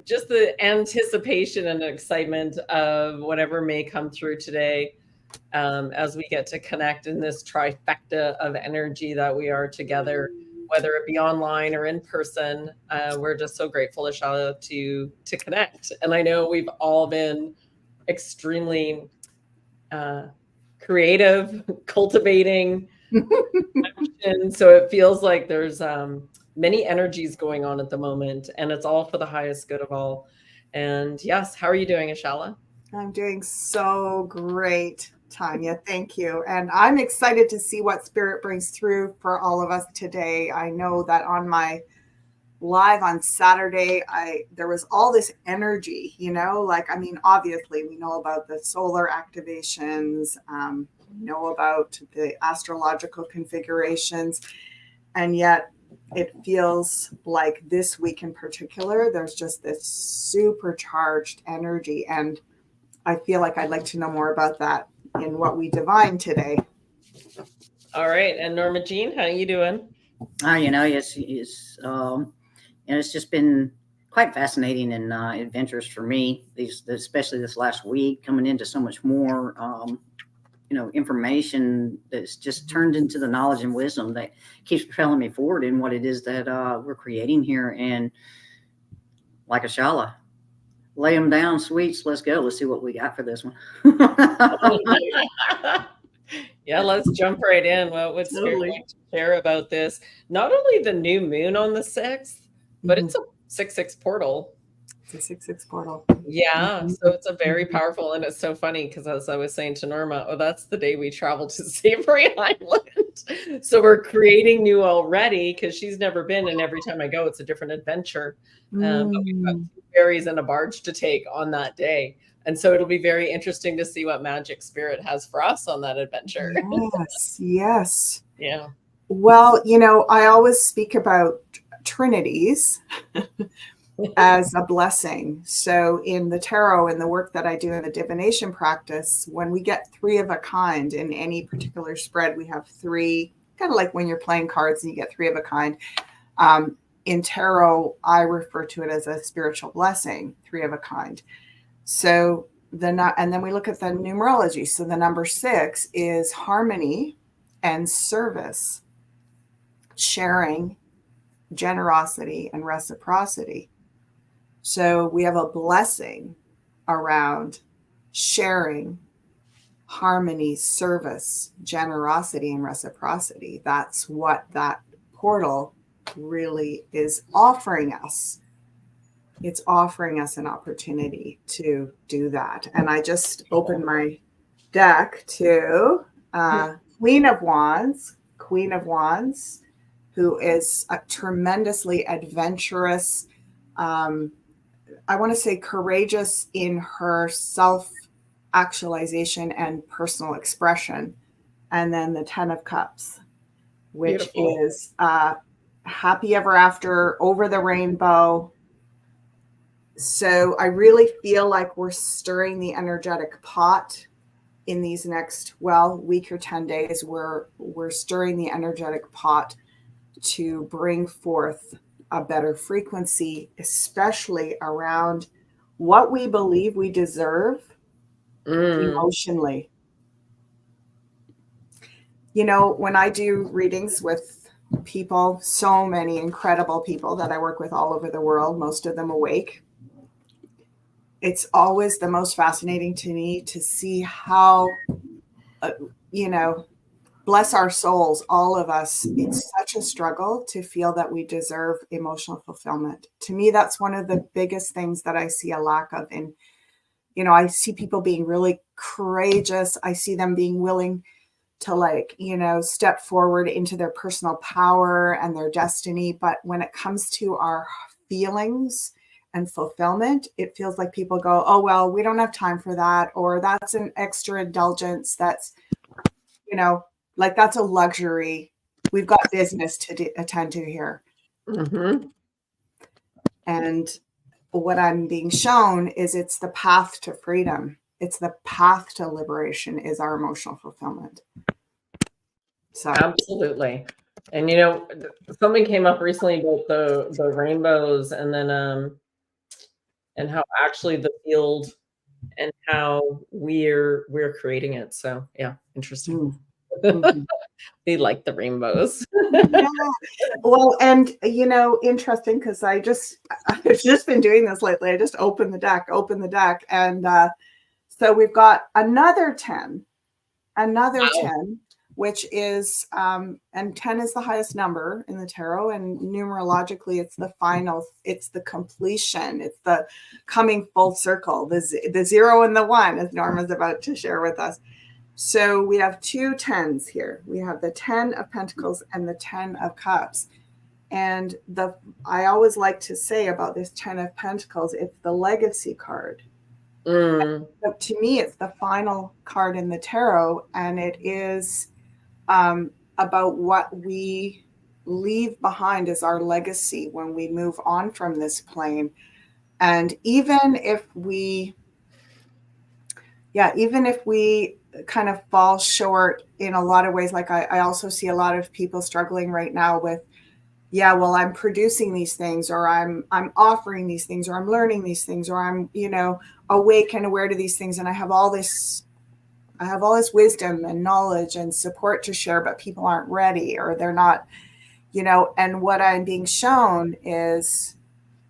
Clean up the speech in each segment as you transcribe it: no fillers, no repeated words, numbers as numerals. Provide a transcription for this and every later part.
Just the anticipation and excitement of whatever may come through today, as we get to connect in this trifecta of energy that we are together, whether it be online or in person. We're just so grateful, Ashala, to connect. And I know we've all been extremely creative, cultivating action. So it feels like there's many energies going on at the moment, and it's all for the highest good of all. And yes, how are you doing, Ashala? I'm doing so great, Tanya. Thank you. And I'm excited to see what Spirit brings through for all of us today. I know that on my live on Saturday, there was all this energy, obviously we know about the solar activations, we know about the astrological configurations, and yet it feels like this week in particular, there's just this supercharged energy. And I feel like I'd like to know more about that in what we divine today. All right. And Norma Jean, how are you doing? Yes. And it's just been quite fascinating and adventurous for me, especially this last week, coming into so much more, information that's just turned into the knowledge and wisdom that keeps propelling me forward in what it is that we're creating here. And like Ashala, lay them down, sweets. Let's go. Let's see what we got for this one. Yeah, let's jump right in. What would Spirit like to share about this? Not only the new moon on the 6th, but it's a 6/6 portal. It's a 6/6 portal. Yeah, so it's a very powerful, and it's so funny because as I was saying to Norma, that's the day we travel to Savory Island. So we're creating new already because she's never been, and every time I go, it's a different adventure. But we've got 2 ferries and a barge to take on that day. And so it'll be very interesting to see what magic Spirit has for us on that adventure. Yes. Yeah. Well, I always speak about trinities as a blessing. So in the tarot and the work that I do in the divination practice, when we get 3 of a kind in any particular spread, we have 3, kind of like when you're playing cards and you get 3 of a kind. In tarot, I refer to it as a spiritual blessing, 3 of a kind. So and then we look at the numerology. So the number 6 is harmony and service, sharing, generosity, and reciprocity. So we have a blessing around sharing, harmony, service, generosity, and reciprocity. That's what that portal really is offering us. It's offering us an opportunity to do that. And I just opened my deck to Queen of Wands, who is a tremendously adventurous, I want to say courageous in her self-actualization and personal expression. And then the 10 of Cups, which is happy ever after, over the rainbow. So I really feel like we're stirring the energetic pot in these next, week or 10 days. We're stirring the energetic pot to bring forth a better frequency, especially around what we believe we deserve emotionally. When I do readings with people, so many incredible people that I work with all over the world, most of them awake, it's always the most fascinating to me to see how, bless our souls, all of us, it's such a struggle to feel that we deserve emotional fulfillment. To me, that's one of the biggest things that I see a lack of. And, I see people being really courageous. I see them being willing to step forward into their personal power and their destiny. But when it comes to our feelings and fulfillment, it feels like people go, oh, well, we don't have time for that. Or that's an extra indulgence. That's, Like that's a luxury. We've got business to attend to here. Mm-hmm. And what I'm being shown is it's the path to freedom. It's the path to liberation is our emotional fulfillment. So Absolutely. And you know, something came up recently about the rainbows, and then and how actually the field and how we're creating it. So yeah, interesting. mm-hmm. We like the rainbows. Yeah. Well, and you know, interesting because I've just been doing this lately. I just open the deck, and so we've got another 10, Wow. 10, which is and 10 is the highest number in the tarot, and numerologically it's the final, it's the completion, it's the coming full circle, the 0 and the 1, as Norma's about to share with us. So we have 2 10s here. We have the 10 of Pentacles and the 10 of Cups. And I always like to say about this 10 of Pentacles, it's the legacy card. Mm. So to me, it's the final card in the tarot, and it is about what we leave behind as our legacy when we move on from this plane. And even if we kind of fall short in a lot of ways, like I also see a lot of people struggling right now with, well, I'm producing these things, or I'm offering these things, or I'm learning these things, or I'm, awake and aware to these things. And I have all this wisdom and knowledge and support to share, but people aren't ready, or they're not, and what I'm being shown is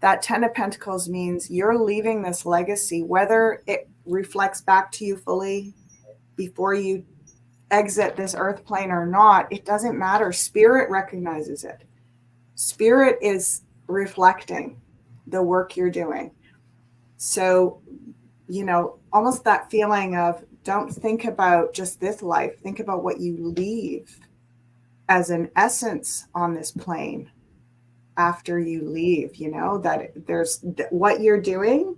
that 10 of Pentacles means you're leaving this legacy, whether it reflects back to you fully before you exit this earth plane or not, it doesn't matter. Spirit recognizes it. Spirit is reflecting the work you're doing. So, almost that feeling of, don't think about just this life, think about what you leave as an essence on this plane after you leave, that there's what you're doing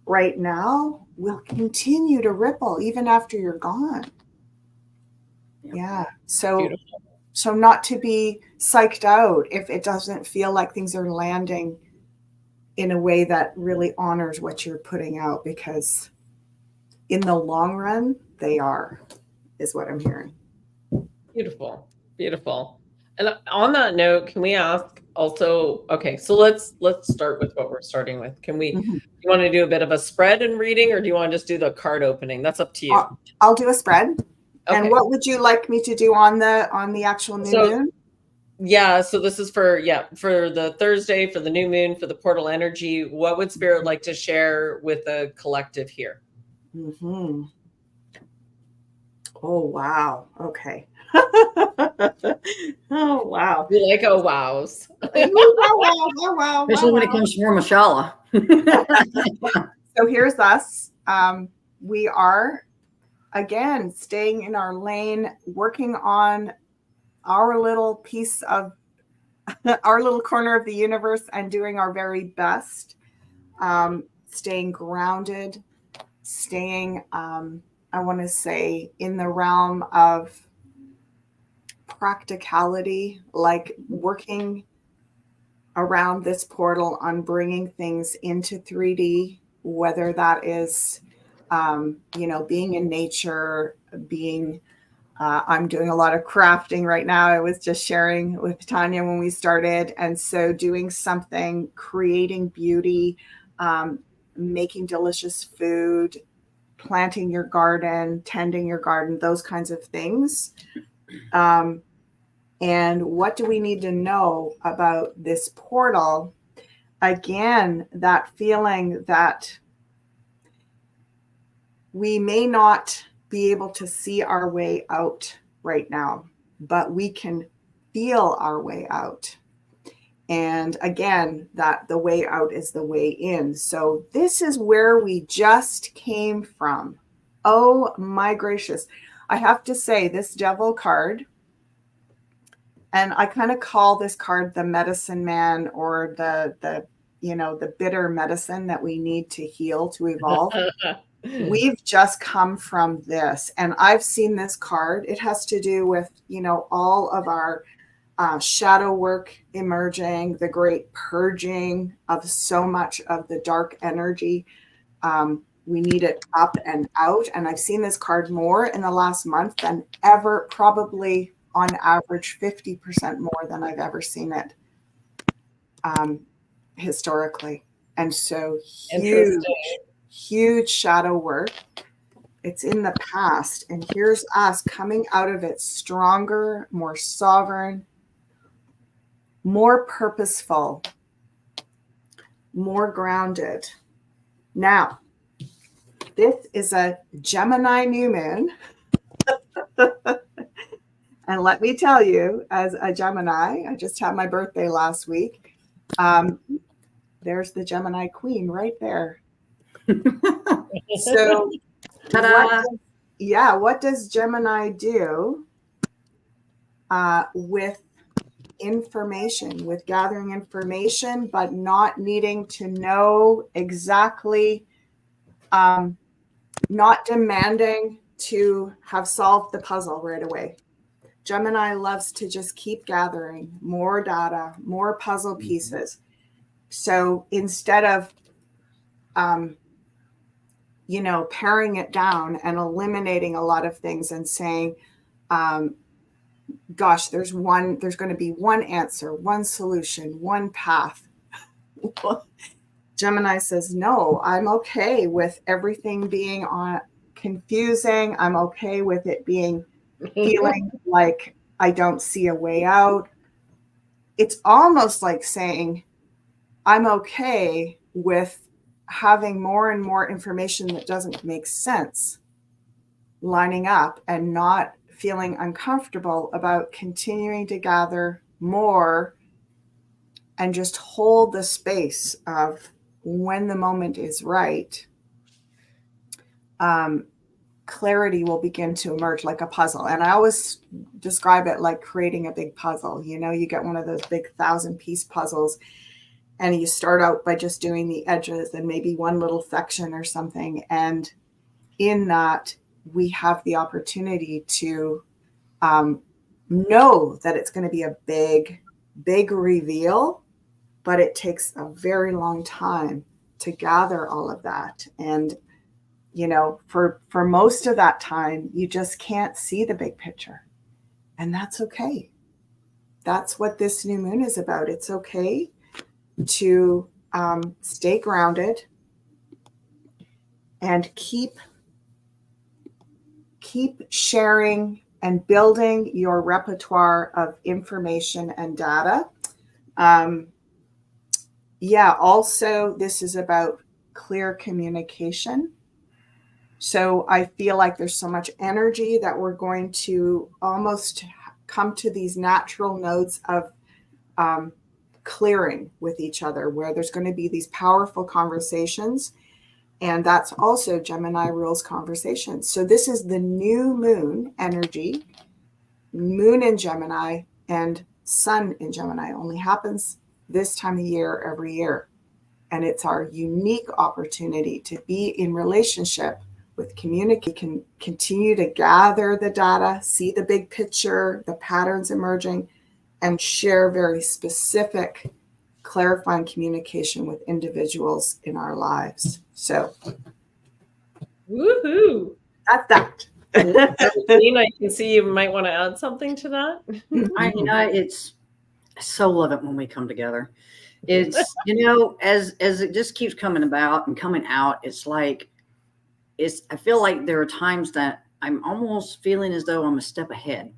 right now will continue to ripple even after you're gone. Yeah. So Beautiful. So not to be psyched out if it doesn't feel like things are landing in a way that really honors what you're putting out, because in the long run, they are, is what I'm hearing. Beautiful. Beautiful. And on that note, can we ask also, okay, so let's start with what we're starting with. Can we, Mhm. you want to do a bit of a spread and reading, or do you want to just do the card opening? That's up to you. I'll do a spread. Okay. And what would you like me to do on the actual new moon? Yeah, so this is for the Thursday, for the new moon, for the portal energy. What would Spirit like to share with the collective here? Mm-hmm. Oh, wow. Okay. Oh, wow. We like oh wows. Wow. Especially when it comes from Ashala. So here's us. We are, again, staying in our lane, working on our little piece of our little corner of the universe and doing our very best, staying grounded, staying, I want to say, in the realm of practicality, like working around this portal on bringing things into 3D, whether that is, being in nature, being, I'm doing a lot of crafting right now. I was just sharing with Tanja when we started. And so doing something, creating beauty, making delicious food, planting your garden, tending your garden, those kinds of things. And what do we need to know about this portal? Again, that feeling that we may not be able to see our way out right now, but we can feel our way out. And again, that the way out is the way in. So this is where we just came from. Oh my gracious. I have to say, this Devil card, and I kind of call this card the medicine man, or the bitter medicine that we need to heal, to evolve. we've just come from this. And I've seen this card. It has to do with, all of our shadow work emerging, the great purging of so much of the dark energy. We need it up and out. And I've seen this card more in the last month than ever, probably on average 50% more than I've ever seen it historically. And so huge shadow work. It's in the past. And here's us coming out of it stronger, more sovereign, more purposeful, more grounded. Now, this is a Gemini new moon. And let me tell you, as a Gemini, I just had my birthday last week. There's the Gemini queen right there. So, what does Gemini do with information, with gathering information, but not needing to know exactly, not demanding to have solved the puzzle right away. Gemini loves to just keep gathering more data, more puzzle pieces. So instead of, paring it down and eliminating a lot of things and saying, gosh, there's going to be one answer, one solution, one path. Gemini says, no, I'm okay with everything being confusing. I'm okay with it feeling like I don't see a way out. It's almost like saying, I'm okay with having more and more information that doesn't make sense lining up and not feeling uncomfortable about continuing to gather more and just hold the space of when the moment is right. Clarity will begin to emerge like a puzzle. And I always describe it like creating a big puzzle. You get one of those big 1,000-piece puzzles and you start out by just doing the edges and maybe one little section or something. And in that, we have the opportunity to know that it's going to be a big, big reveal, but it takes a very long time to gather all of that. And for most of that time, you just can't see the big picture. And that's okay. That's what this new moon is about. It's okay to stay grounded and keep sharing and building your repertoire of information and data. Also, this is about clear communication. So I feel like there's so much energy that we're going to almost come to these natural nodes of clearing with each other, where there's going to be these powerful conversations. And that's also Gemini rules conversations. So this is the new moon energy, moon in Gemini and sun in Gemini. Only happens this time of year every year. And it's our unique opportunity to be in relationship with community, can continue to gather the data, see the big picture, the patterns emerging, and share very specific, clarifying communication with individuals in our lives. So, woohoo! That's that. Lena, I can see you might want to add something to that. I so love it when we come together. It's, as it just keeps coming about and coming out, it's like, I feel like there are times that I'm almost feeling as though I'm a step ahead,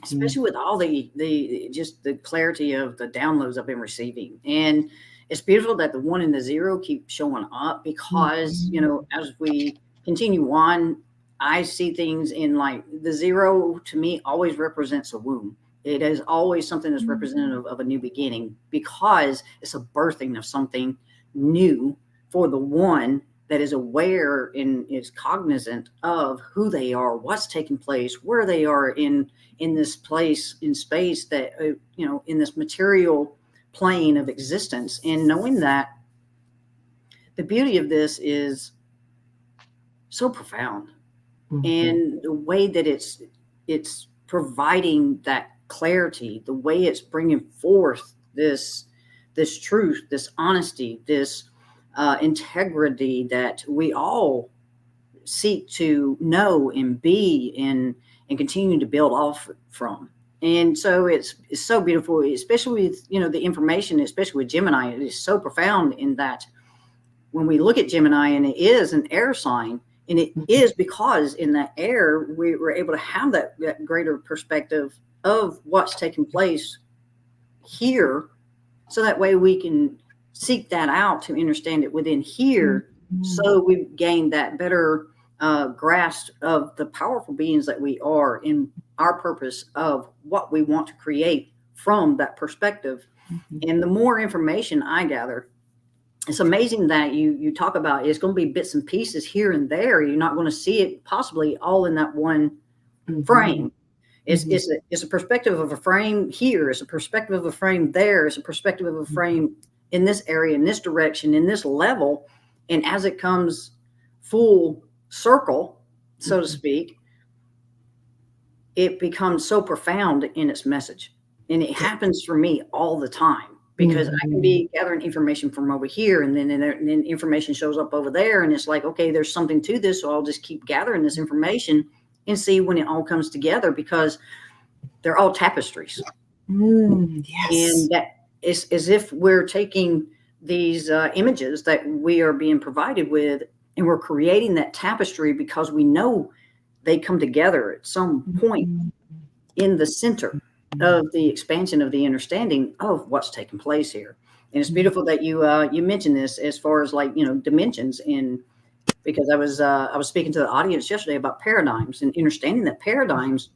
especially with all the just the clarity of the downloads I've been receiving. And it's beautiful that the 1 and the 0 keep showing up because, as we continue on, I see things in like the 0 to me always represents a womb. It is always something that's representative of a new beginning because it's a birthing of something new for the 1 that is aware and is cognizant of who they are, what's taking place, where they are in this place, in space that, in this material plane of existence. And knowing that the beauty of this is so profound. And the way that it's providing that clarity, the way it's bringing forth this truth, this honesty, this integrity that we all seek to know and be and continue to build off from. And so it's so beautiful, especially with, the information, especially with Gemini. It is so profound in that when we look at Gemini, and it is an air sign, and it is because in that air, we were able to have that greater perspective of what's taking place here. So that way we can seek that out to understand it within here. So we gain that better grasp of the powerful beings that we are in our purpose of what we want to create from that perspective. And the more information I gather, it's amazing that you talk about it's going to be bits and pieces here and there. You're not going to see it possibly all in that one frame. It's a perspective of a frame here. It's a perspective of a frame there. It's a perspective of a frame in this area, in this direction, in this level. And as it comes full circle, so to speak, it becomes so profound in its message. And it happens for me all the time. Because I can be gathering information from over here, and then information shows up over there, and it's like, okay, there's something to this, so I'll just keep gathering this information and see when it all comes together, because they're all tapestries. Yes. And that is as if we're taking these images that we are being provided with, and we're creating that tapestry because we know they come together at some point in the center of the expansion of the understanding of what's taking place here. And it's beautiful that you mentioned this as far as dimensions, because I was speaking to the audience yesterday about paradigms and understanding that paradigms,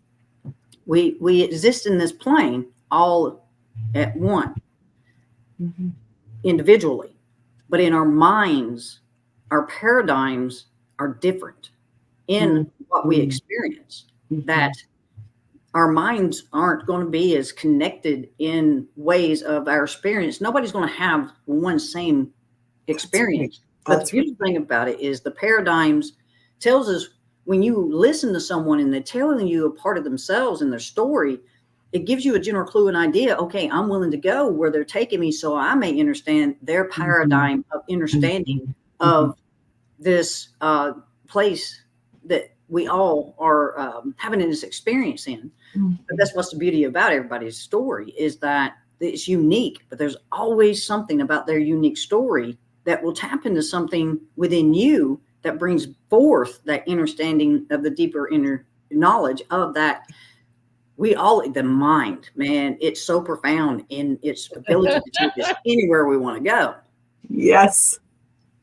we exist in this plane all at one individually, but in our minds, our paradigms are different in what we experience. That our minds aren't going to be as connected in ways of our experience. Nobody's going to have one same experience. But the beautiful thing about it is the paradigms tells us, when you listen to someone and they're telling you a part of themselves and their story, it gives you a general clue and idea. Okay, I'm willing to go where they're taking me, so I may understand their paradigm of understanding of this place that we all are having this experience in. But that's what's the beauty about everybody's story, is that it's unique, but there's always something about their unique story that will tap into something within you that brings forth that understanding of the deeper inner knowledge of that. The mind, man, it's so profound in its ability to take us anywhere we want to go. Yes.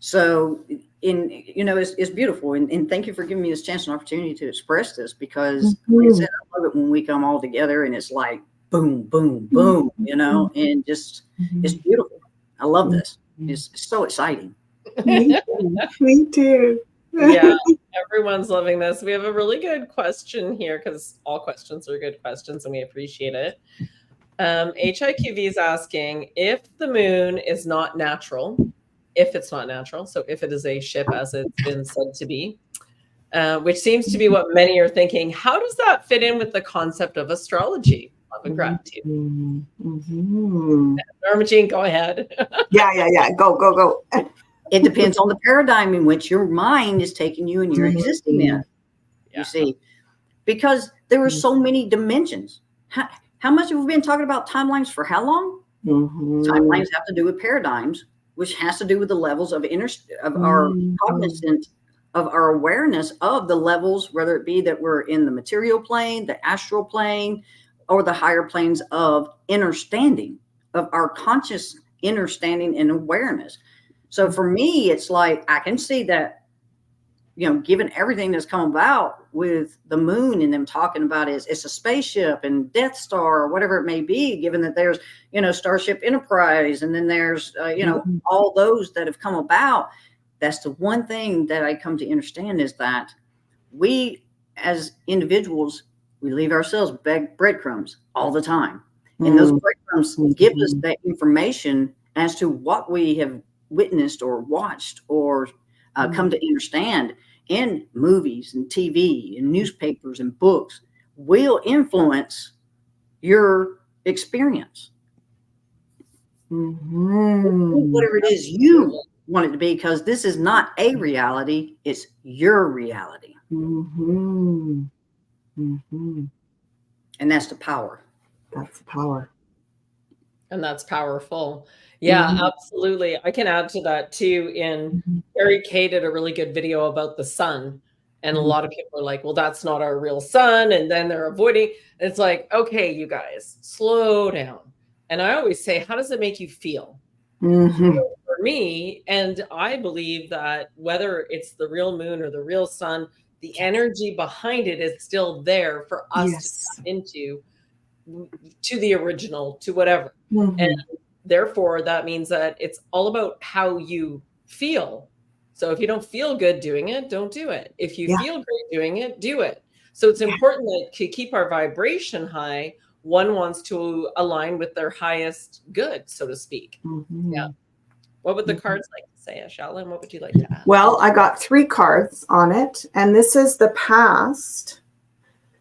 So it's beautiful. And thank you for giving me this chance and opportunity to express this, because like I said, I love it when we come all together and it's like boom, boom, boom, and just, it's beautiful. I love this. It's so exciting. Me too. Yeah, everyone's loving this. We have a really good question here, because all questions are good questions and we appreciate it. HIQV is asking, if the moon is not natural, so if it is a ship, as it's been said to be, which seems to be what many are thinking, how does that fit in with the concept of astrology? Love and gratitude. Norma Jean, go ahead. Yeah. Go. It depends on the paradigm in which your mind is taking you and you're existing in. You see, because there are so many dimensions. How much have we been talking about timelines for how long? Timelines have to do with paradigms, which has to do with the levels of our cognizant, of our awareness of the levels, whether it be that we're in the material plane, the astral plane, or the higher planes of understanding, of our conscious understanding and awareness. So for me, it's like, I can see that, given everything that's come about with the moon and them talking about it's a spaceship and Death Star or whatever it may be, given that there's, Starship Enterprise, and then there's, all those that have come about. That's the one thing that I come to understand, is that we as individuals, we leave ourselves breadcrumbs all the time. And those breadcrumbs give us that information as to what we have witnessed or watched or come to understand. in movies and TV and newspapers and books will influence your experience. Whatever it is you want it to be, because this is not a reality, it's your reality. And that's the power. That's the power. And that's powerful. Yeah, absolutely. I can add to that too. Mary Kay did a really good video about the sun. And a lot of people are like, well, that's not our real sun. And then they're avoiding. It's like, okay, you guys, slow down. And I always say, how does it make you feel? So for me, and I believe that whether it's the real moon or the real sun, the energy behind it is still there for us to tap into, to the original, to whatever. And therefore, that means that it's all about how you feel. So if you don't feel good doing it, don't do it. If you feel great doing it, do it. So it's important that to keep our vibration high, one wants to align with their highest good, so to speak. Yeah. What would the cards like to say, Ashala? And what would you like to add? Well, I got 3 cards on it, and this is the past.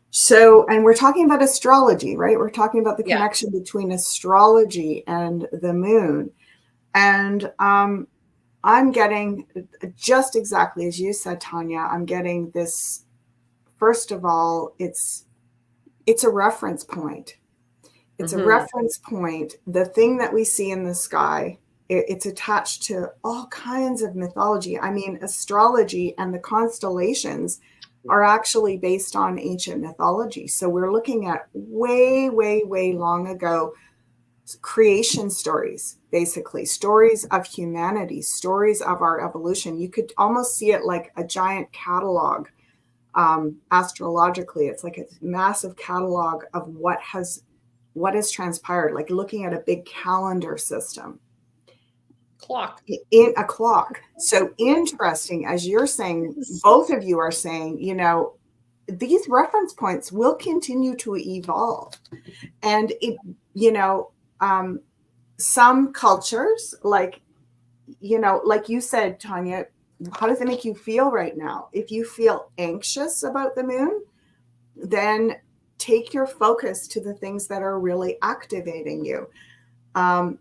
So, and we're talking about astrology, right? We're talking about the connection between astrology and the moon. And I'm getting just exactly as you said, Tanya, I'm getting this. First of all, it's a reference point. It's a reference point. The thing that we see in the sky, it's attached to all kinds of mythology. I mean, astrology and the constellations are actually based on ancient mythology. So we're looking at way, way, way long ago creation stories, basically stories of humanity, stories of our evolution. You could almost see it like a giant catalog. Astrologically, it's like a massive catalog of what has transpired, like looking at a big calendar system. Clock. In a clock. So interesting, as you're saying, both of you are saying, you know, these reference points will continue to evolve. And it, you know, some cultures, like, you know, like you said, Tanya, how does it make you feel right now? If you feel anxious about the moon, then take your focus to the things that are really activating you.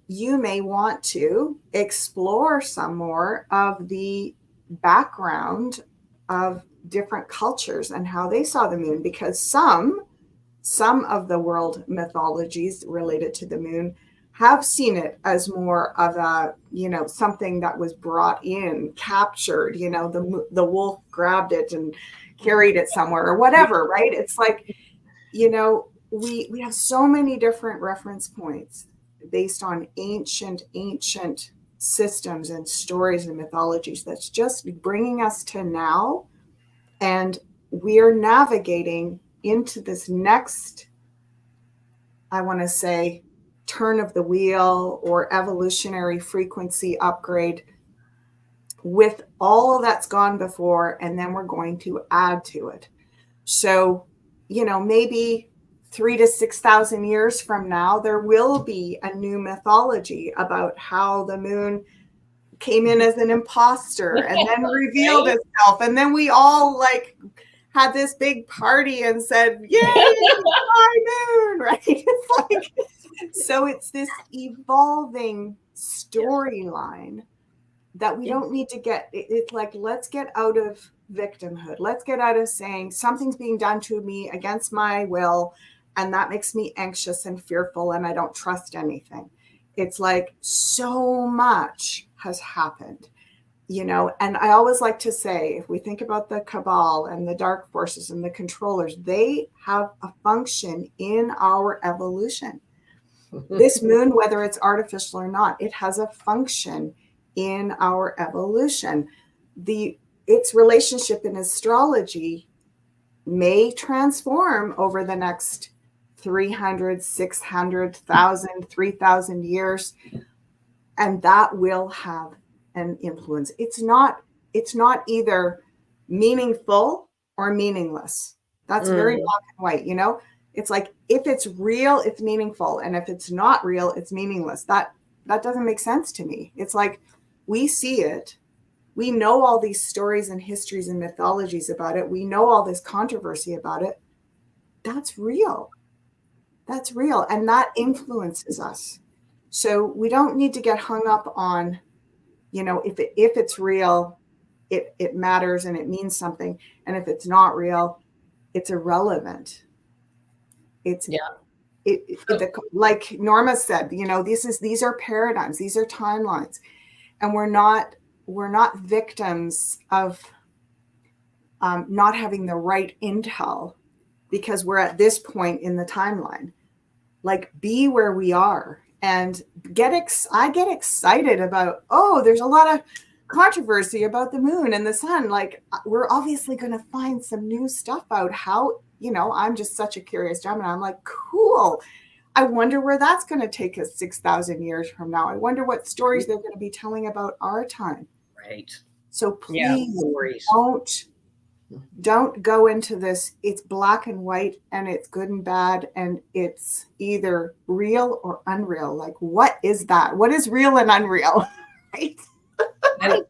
You may want to explore some more of the background of different cultures and how they saw the moon, because some of the world mythologies related to the moon have seen it as more of a, you know, something that was brought in, captured, you know, the wolf grabbed it and carried it somewhere or whatever, right? It's like, you know, we have so many different reference points based on ancient systems and stories and mythologies that's just bringing us to now. And we're navigating into this next, I want to say, turn of the wheel or evolutionary frequency upgrade with all that's gone before, and then we're going to add to it. So, you know, maybe 3,000 to 6,000 years from now, there will be a new mythology about how the moon came in as an imposter and then revealed itself. And then we all like had this big party and said, yay, my moon, right? It's like, so it's this evolving storyline that we don't need to get. It's like, let's get out of victimhood. Let's get out of saying something's being done to me against my will, and that makes me anxious and fearful, and I don't trust anything. It's like so much has happened, you know. And I always like to say, if we think about the cabal and the dark forces and the controllers, they have a function in our evolution. This moon, whether it's artificial or not, it has a function in our evolution. Its relationship in astrology may transform over the next 300, 600,000, 3,000 years, and that will have an influence. It's not either meaningful or meaningless. That's very black and white, you know. It's like, if it's real, it's meaningful, and if it's not real, it's meaningless. That doesn't make sense to me. It's like, we see it, We know all these stories and histories and mythologies about it. We know all this controversy about it. That's real. That's real. And that influences us. So we don't need to get hung up on, if it's real, it matters and it means something. And if it's not real, it's irrelevant. It's like Norma said, these are paradigms, these are timelines, and we're not victims of not having the right intel because we're at this point in the timeline. Like, be where we are and I get excited about, there's a lot of controversy about the moon and the sun. Like, we're obviously going to find some new stuff out. How, I'm just such a curious Gemini. I'm like, cool. I wonder where that's going to take us 6,000 years from now. I wonder what stories they're going to be telling about our time. Right. So please don't go into this. It's black and white and it's good and bad. And it's either real or unreal. Like, what is that? What is real and unreal? Right. And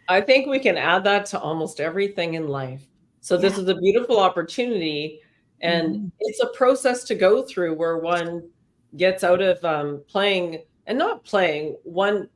I think we can add that to almost everything in life. So this is a beautiful opportunity, and it's a process to go through where one gets out of playing and not playing. One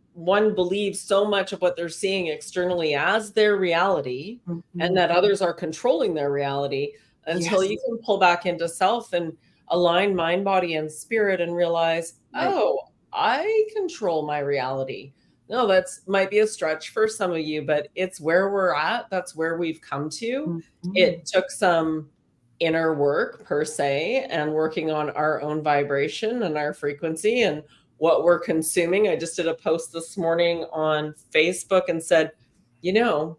believes so much of what they're seeing externally as their reality, and that others are controlling their reality, until you can pull back into self and align mind, body, and spirit and realize, I control my reality. No, that's might be a stretch for some of you, but it's where we're at. That's where we've come to. It took some inner work per se, and working on our own vibration and our frequency and what we're consuming. I just did a post this morning on Facebook and said, too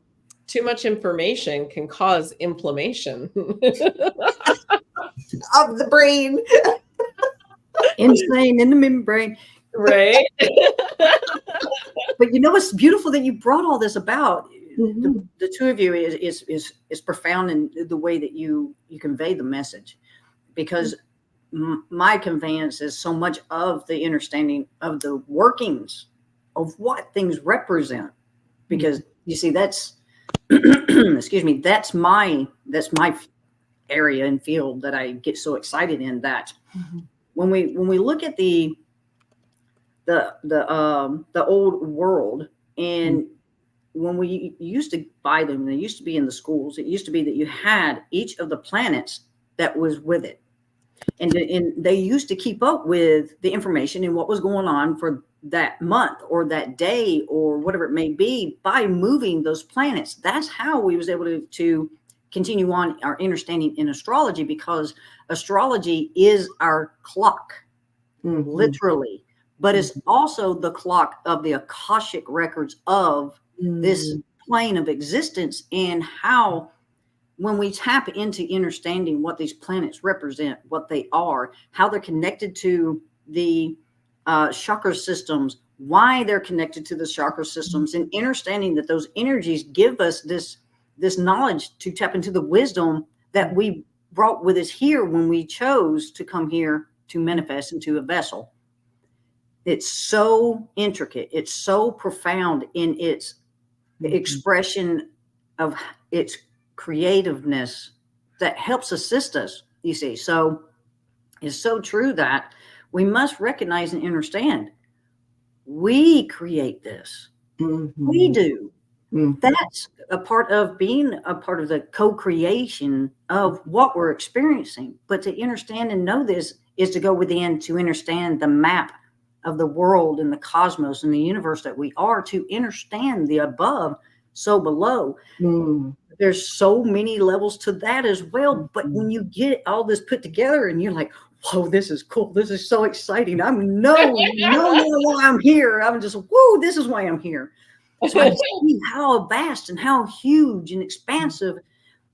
much information can cause inflammation of the brain. Insane in the membrane. Right. But it's beautiful that you brought all this about. The two of you is profound in the way that you convey the message, because my conveyance is so much of the understanding of the workings of what things represent, because you see, that's excuse me, that's my area and field that I get so excited in. That when we look at the old world, and when we used to buy them, they used to be in the schools. It used to be that you had each of the planets that was with it, and they used to keep up with the information and what was going on for that month or that day or whatever it may be by moving those planets. That's how we was able to continue on our understanding in astrology, because astrology is our clock, literally. But it's also the clock of the Akashic records of this plane of existence, and how, when we tap into understanding what these planets represent, what they are, how they're connected to the chakra systems, why they're connected to the chakra systems, and understanding that those energies give us this knowledge to tap into the wisdom that we brought with us here when we chose to come here to manifest into a vessel. It's so intricate. It's so profound in its expression of its creativeness that helps assist us, you see. So it's so true that we must recognize and understand we create this. We do. That's a part of being a part of the co-creation of what we're experiencing. But to understand and know this is to go within, to understand the map of the world and the cosmos and the universe that we are, to understand the above, so below. There's so many levels to that as well. But when you get all this put together and you're like, whoa, this is cool. This is so exciting. I'm no why I'm here. I'm just, whoa, this is why I'm here. So I see how vast and how huge and expansive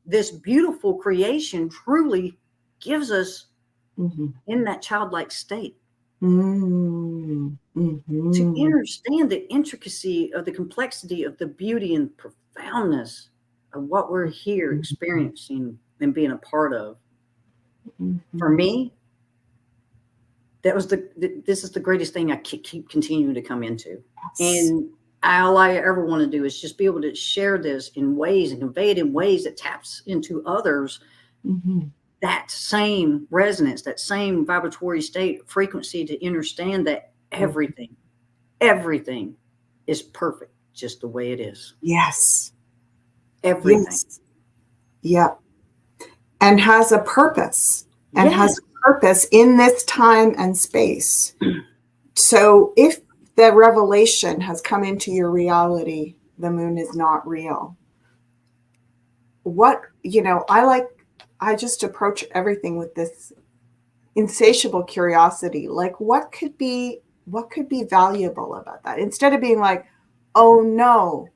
this beautiful creation truly gives us in that childlike state. To understand the intricacy of the complexity of the beauty and profoundness of what we're here experiencing and being a part of. For me, that was this is the greatest thing I keep continuing to come into. And all I ever want to do is just be able to share this in ways and convey it in ways that taps into others. Mm-hmm. That same resonance, that same vibratory state frequency, to understand that everything is perfect just the way it is. Yes. Everything. Yes. Yeah. And has a purpose, and Yes. has a purpose in this time and space. So if the revelation has come into your reality, the moon is not real. What, I just approach everything with this insatiable curiosity. Like, what could be valuable about that? Instead of being like, oh no,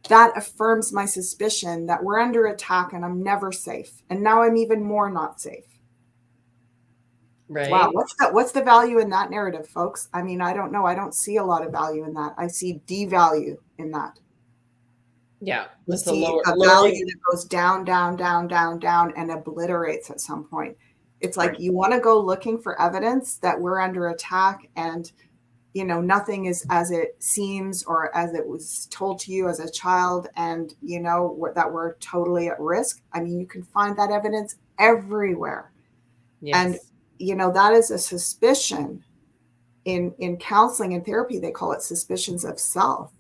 that affirms my suspicion that we're under attack and I'm never safe. And now I'm even more not safe. Right. Wow. What's the value in that narrative, folks? I mean, I don't know. I don't see a lot of value in that. I see devalue in that. Yeah. You see a value that goes down, down, down, down, down, and obliterates at some point. It's like, you want to go looking for evidence that we're under attack and, nothing is as it seems or as it was told to you as a child, and, that we're totally at risk. I mean, you can find that evidence everywhere. Yes. And, that is a suspicion. In counseling and therapy, they call it suspicions of self.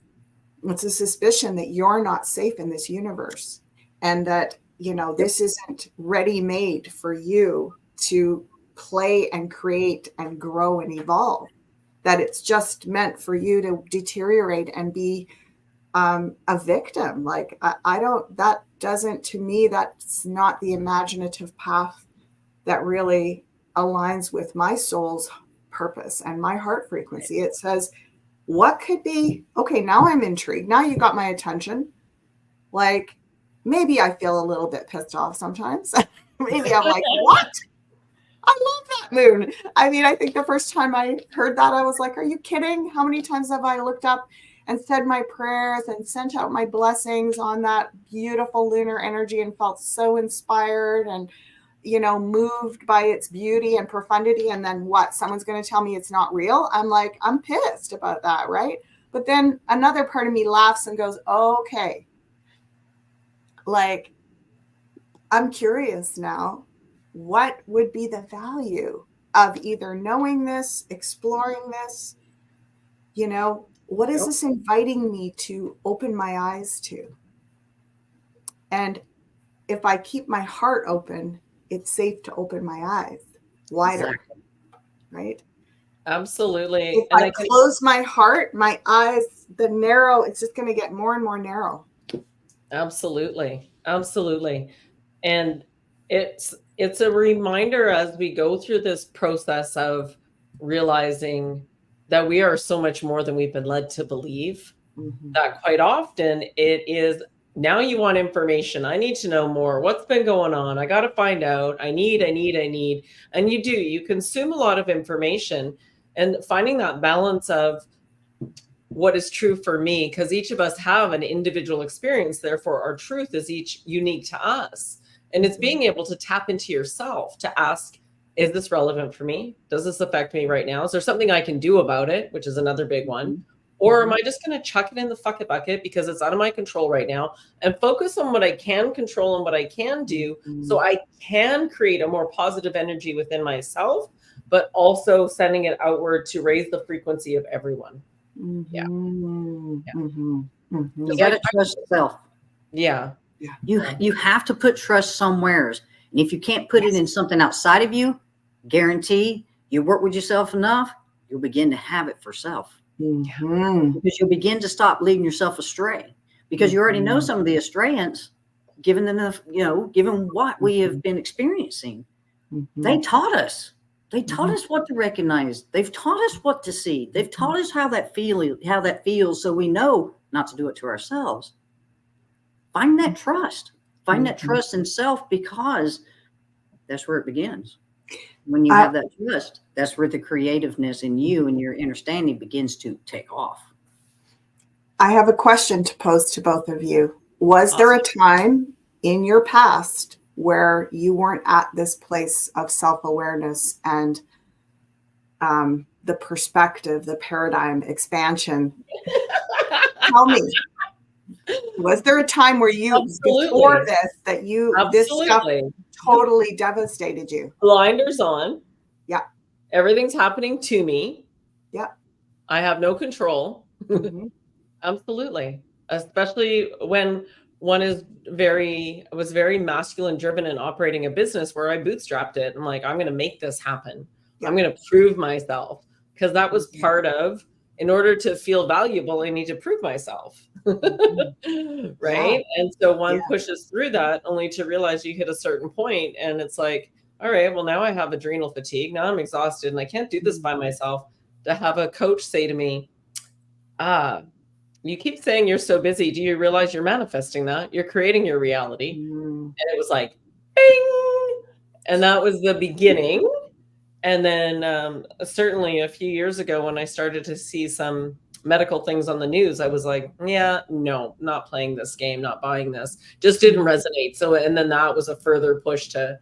It's a suspicion that you're not safe in this universe, and that, this isn't ready-made for you to play and create and grow and evolve, that it's just meant for you to deteriorate and be a victim. Like, to me, that's not the imaginative path that really aligns with my soul's purpose and my heart frequency. It says, what could be, okay, now I'm intrigued. Now you got my attention. Like, maybe I feel a little bit pissed off sometimes. Maybe I'm like, what? I love that moon. I mean, I think the first time I heard that, I was like, are you kidding? How many times have I looked up and said my prayers and sent out my blessings on that beautiful lunar energy and felt so inspired and, moved by its beauty and profundity. And then what? Someone's going to tell me it's not real. I'm like, I'm pissed about that. Right. But then another part of me laughs and goes, okay, like, I'm curious now, what would be the value of either knowing this, exploring this, what is this inviting me to open my eyes to? And if I keep my heart open, it's safe to open my eyes wider. Exactly. Right? Absolutely. If I close my heart, my eyes, it's just going to get more and more narrow. Absolutely. Absolutely. And it's a reminder as we go through this process of realizing that we are so much more than we've been led to believe, that quite often it is, now you want information. I need to know more. What's been going on? I got to find out. I need. And you consume a lot of information, and finding that balance of what is true for me, because each of us have an individual experience. Therefore, our truth is each unique to us. And it's being able to tap into yourself to ask, is this relevant for me? Does this affect me right now? Is there something I can do about it? Which is another big one. Or am I just going to chuck it in the fuck bucket because it's out of my control right now, and focus on what I can control and what I can do, so I can create a more positive energy within myself, but also sending it outward to raise the frequency of everyone. Yeah. You got to trust yourself. Yeah. You have to put trust somewhere. And if you can't put it in something outside of you, guarantee you work with yourself enough, you'll begin to have it for self. Because you'll begin to stop leading yourself astray, because you already know some of the astrayants, given enough, given what we have been experiencing. They taught us. They taught us what to recognize. They've taught us what to see. They've taught us how that feels, so we know not to do it to ourselves. Find that trust. Find that trust in self, because that's where it begins. When you have that trust, that's where the creativeness in you and your understanding begins to take off. I have a question to pose to both of you. Was there a time in your past where you weren't at this place of self-awareness and the perspective, the paradigm expansion Tell me, was there a time where you, Absolutely. before this, that you, this stuff Absolutely. totally devastated you? Blinders on. Yeah. Everything's happening to me. Yeah. I have no control. Mhm. Absolutely. Especially when one was very masculine driven and operating a business where I bootstrapped it. I'm like, I'm going to make this happen. Yeah. I'm going to prove myself, because that was Mhm. part of, in order to feel valuable, I need to prove myself. Mhm. Right. And so one Yeah. pushes through that only to realize you hit a certain point and it's like, all right, well, now I have adrenal fatigue. Now I'm exhausted and I can't do this by myself. To have a coach say to me, you keep saying you're so busy. Do you realize you're manifesting that? You're creating your reality. Mm. And it was like, bing. And that was the beginning. And then certainly a few years ago, when I started to see some medical things on the news, I was like, yeah, no, not playing this game, not buying this. Just didn't resonate. So, and then that was a further push to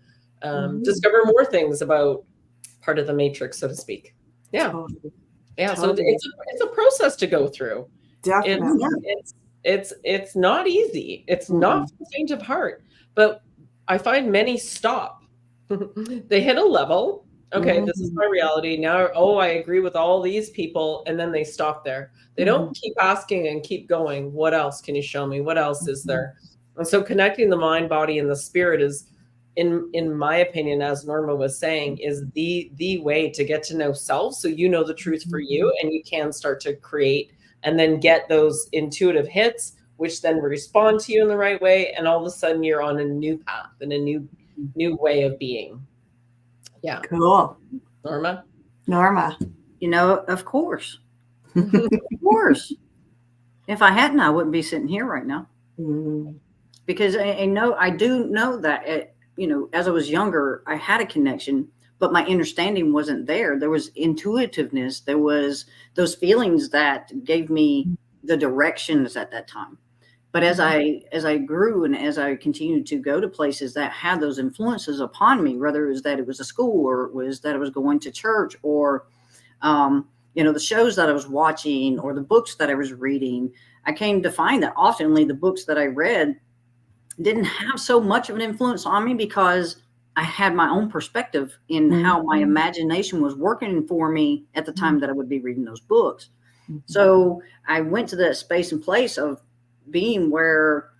discover more things about part of the matrix, so to speak. Yeah. Totally. Yeah. So Totally. it's a process to go through. Definitely. It's not easy. It's not for the faint of heart. But I find many stop. They hit a level. Okay, this is my reality. Now, oh, I agree with all these people. And then they stop there. They don't keep asking and keep going. What else can you show me? What else is there? And so connecting the mind, body, and the spirit is, in my opinion, as Norma was saying, is the way to get to know self. So you know the truth for you, and you can start to create and then get those intuitive hits, which then respond to you in the right way. And all of a sudden you're on a new path and a new way of being. Yeah. Cool. Norma? You know, of course. Of course. If I hadn't, I wouldn't be sitting here right now. Because I do know that, you know, as I was younger, I had a connection, but my understanding wasn't there. There was intuitiveness. There was those feelings that gave me the directions at that time. But as I grew and as I continued to go to places that had those influences upon me, whether it was that it was a school or it was that I was going to church or, you know, the shows that I was watching or the books that I was reading, I came to find that oftenly the books that I read didn't have so much of an influence on me because I had my own perspective in how my imagination was working for me at the time that I would be reading those books. So I went to that space and place of being where,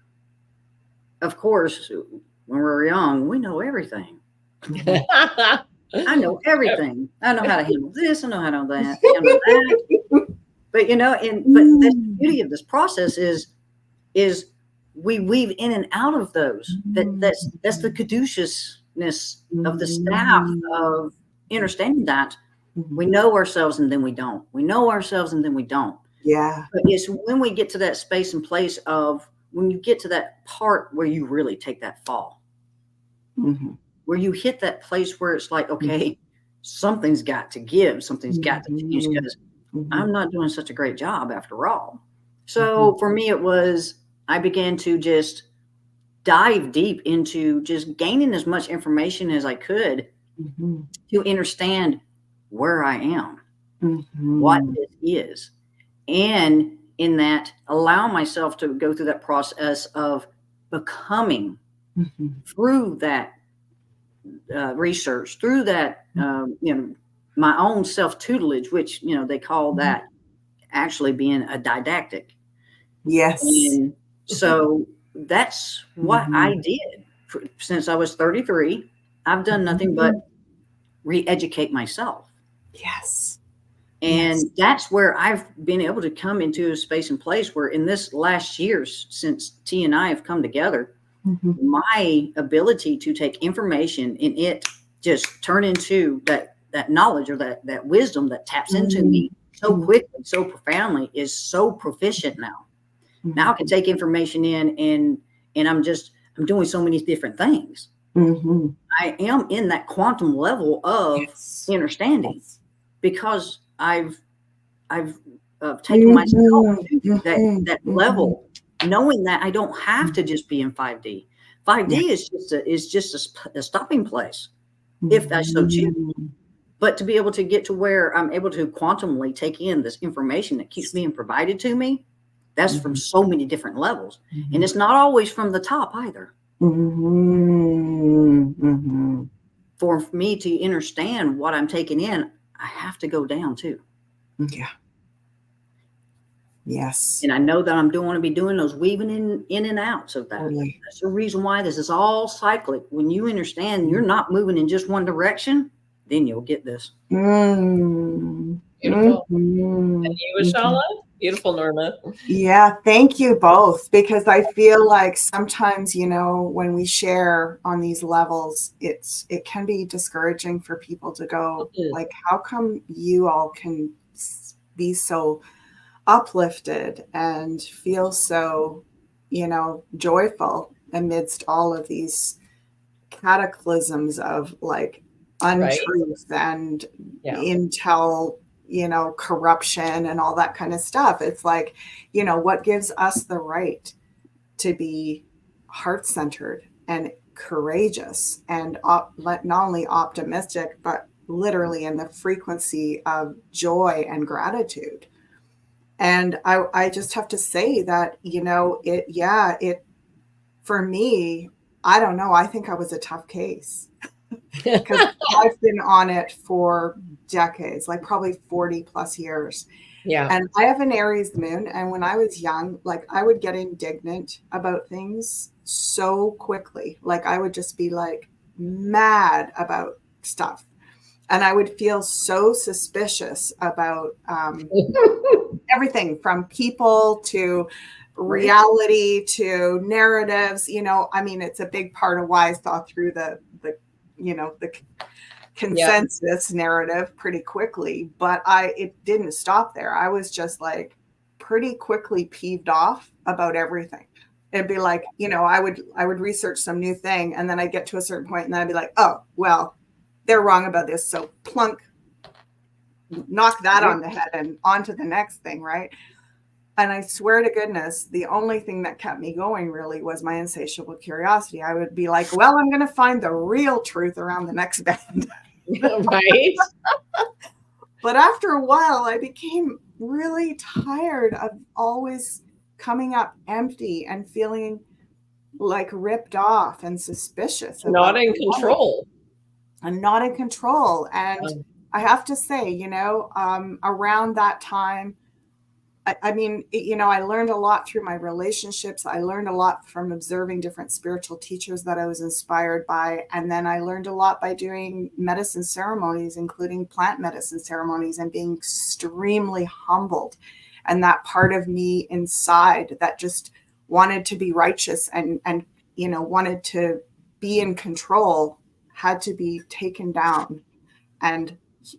of course, when we're young, we know everything. I know everything. I know how to handle this. I know how to handle that. But you know, but the beauty of this process is we weave in and out of those. That's the caduceusness of the staff of understanding that we know ourselves and then we don't. We know ourselves and then we don't. Yeah. But it's when we get to that space and place of when you get to that part where you really take that fall, where you hit that place where it's like, okay, something's got to give, something's got to change because I'm not doing such a great job after all. So for me, it was, I began to just dive deep into just gaining as much information as I could to understand where I am, what this is. And in that, allow myself to go through that process of becoming through that research, through that, you know, my own self-tutelage, which, you know, they call that actually being a didactic. Yes. And so that's what I did since I was 33. I've done nothing but re-educate myself. Yes. And that's where I've been able to come into a space and place where in this last year, since T and I have come together, my ability to take information and it just turn into that knowledge or that wisdom that taps into me so quickly, so profoundly is so proficient now. Now I can take information in and I'm doing so many different things. I am in that quantum level of understanding because I've taken myself to that level, knowing that I don't have to just be in 5D. 5D is just a stopping place, if I so choose. But to be able to get to where I'm able to quantumly take in this information that keeps being provided to me, That's from so many different levels. And it's not always from the top either. For me to understand what I'm taking in, I have to go down too. Yeah. Yes. And I know that I'm going to be doing those weaving in and outs of that. Totally. That's the reason why this is all cyclic. When you understand you're not moving in just one direction, then you'll get this. Beautiful. And you, Ashala? Beautiful, Norma. Yeah, thank you both, because I feel like sometimes, you know, when we share on these levels, it can be discouraging for people to go, like, how come you all can be so uplifted and feel so, you know, joyful amidst all of these cataclysms of like untruth and intel, you know, corruption and all that kind of stuff. It's like, you know, what gives us the right to be heart-centered and courageous and not only optimistic, but literally in the frequency of joy and gratitude. And I just have to say that, you know, it for me, I don't know, I think I was a tough case. Because I've been on it for decades, like probably 40 plus years. Yeah. And I have an Aries moon. And when I was young, like I would get indignant about things so quickly. Like I would just be like mad about stuff. And I would feel so suspicious about everything from people to reality to narratives. You know, I mean, it's a big part of why I saw through the you know, the consensus narrative pretty quickly, but it didn't stop there. I was just like pretty quickly peeved off about everything. It'd be like, you know, I would research some new thing and then I'd get to a certain point and then I'd be like, oh, well, they're wrong about this. So plunk, knock that on the head and on to the next thing, right? And I swear to goodness, the only thing that kept me going really was my insatiable curiosity. I would be like, well, I'm going to find the real truth around the next bend. Right. But after a while, I became really tired of always coming up empty and feeling like ripped off and suspicious. Not in control. I'm not in control. And I have to say, you know, around that time, I mean, you know, I learned a lot through my relationships. I learned a lot from observing different spiritual teachers that I was inspired by. And then I learned a lot by doing medicine ceremonies, including plant medicine ceremonies, and being extremely humbled. And that part of me inside that just wanted to be righteous and you know, wanted to be in control had to be taken down and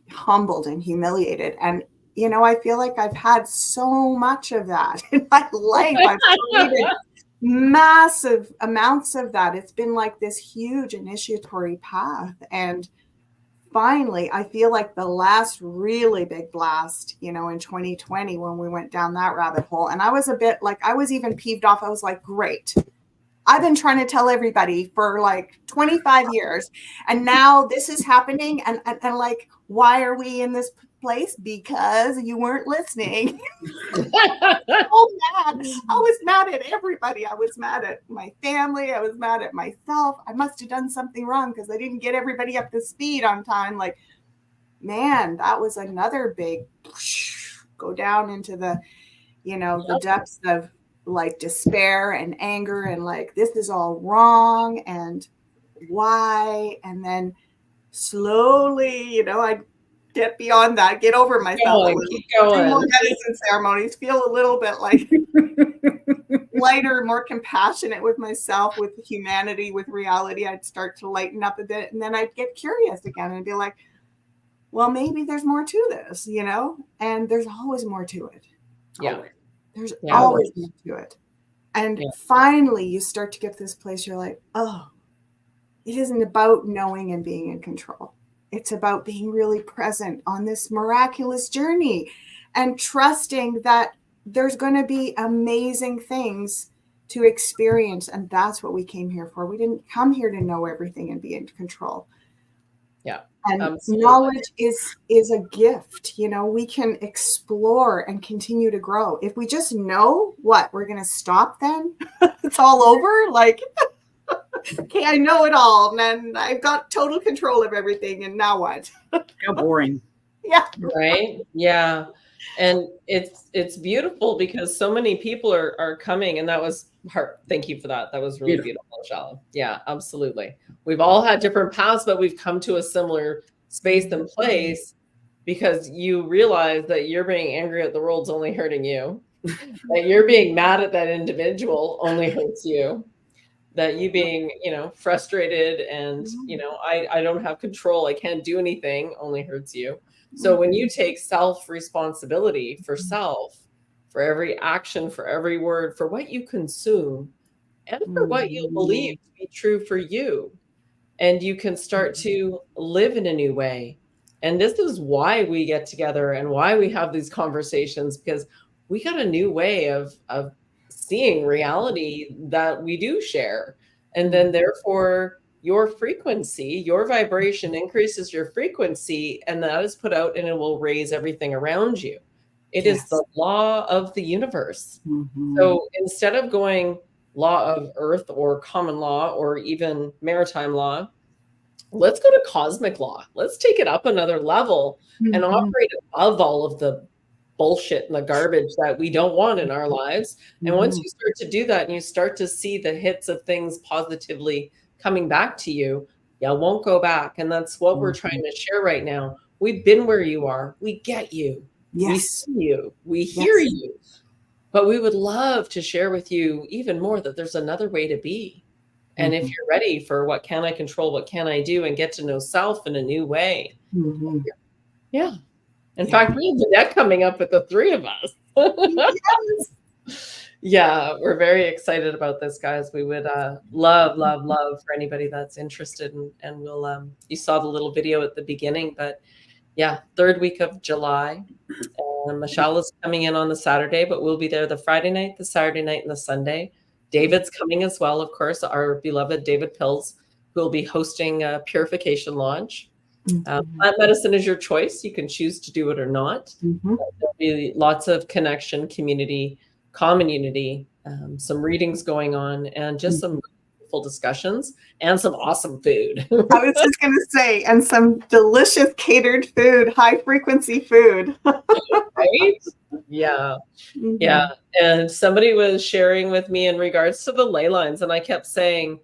humbled and humiliated. And you know, I feel like I've had so much of that in my life. I've created massive amounts of that. It's been like this huge initiatory path. And finally, I feel like the last really big blast, you know, in 2020, when we went down that rabbit hole, and I was a bit like, I was even peeved off. I was like, great. I've been trying to tell everybody for like 25 years. And now this is happening. And like, why are we in this place? Because you weren't listening. So mad. I was mad at everybody. I was mad at my family. I was mad at myself. I must have done something wrong because I didn't get everybody up to speed on time. Like, man, that was another big go down into the, you know, the depths of like despair and anger and like, this is all wrong and why? And then slowly, you know, I'd get beyond that, get over myself, keep going. do more medicine ceremonies, feel a little bit like lighter, more compassionate with myself, with humanity, with reality. I'd start to lighten up a bit, and then I'd get curious again and be like, well, maybe there's more to this, you know? And there's always more to it. Yeah. There's always more to it. And finally you start to get to this place, you're like, oh, it isn't about knowing and being in control. It's about being really present on this miraculous journey and trusting that there's going to be amazing things to experience. And that's what we came here for. We didn't come here to know everything and be in control. Yeah. And Absolutely. knowledge is a gift. You know, we can explore and continue to grow. If we just know what, we're going to stop then? It's all over? Like, okay, I know it all, and then I've got total control of everything, and now what? How boring. Yeah. Right? Yeah. And it's beautiful because so many people are coming, and that was heart. Thank you for that. That was really Beautiful. beautiful, Ashala. Yeah, absolutely. We've all had different paths, but we've come to a similar space and place because you realize that you're being angry at the world's only hurting you, that you're being mad at that individual only hurts you, that you being, frustrated and, I don't have control, I can't do anything, only hurts you. So when you take self responsibility for self, for every action, for every word, for what you consume, and for what you believe to be true for you, and you can start to live in a new way. And this is why we get together and why we have these conversations, because we got a new way of seeing reality that we do share. And then therefore your frequency, your vibration increases your frequency, and that is put out and it will raise everything around you. It is the law of the universe. So instead of going law of earth or common law or even maritime law, let's go to cosmic law. Let's take it up another level and operate above all of the bullshit and the garbage that we don't want in our lives. And once you start to do that and you start to see the hits of things positively coming back to you, you won't go back. And that's what we're trying to share right now. We've been where you are. We get you. We see you. We hear you. But we would love to share with you even more that there's another way to be. And if you're ready for what can I control, what can I do, and get to know self in a new way. Yeah. In fact, we have Vidette coming up with the three of us. Yeah, we're very excited about this, guys. We would love for anybody that's interested. And we'll, you saw the little video at the beginning, but yeah, 3rd week of July. Ashala's coming in on the Saturday, but we'll be there the Friday night, the Saturday night, and the Sunday. David's coming as well, of course, our beloved David Pills, who will be hosting a purification launch. Plant medicine is your choice. You can choose to do it or not. There'll be lots of connection, community, common unity, some readings going on, and just some full discussions and some awesome food. I was just going to say, and some delicious catered food, high frequency food. Right? Yeah. Yeah. And somebody was sharing with me in regards to the ley lines, and I kept saying,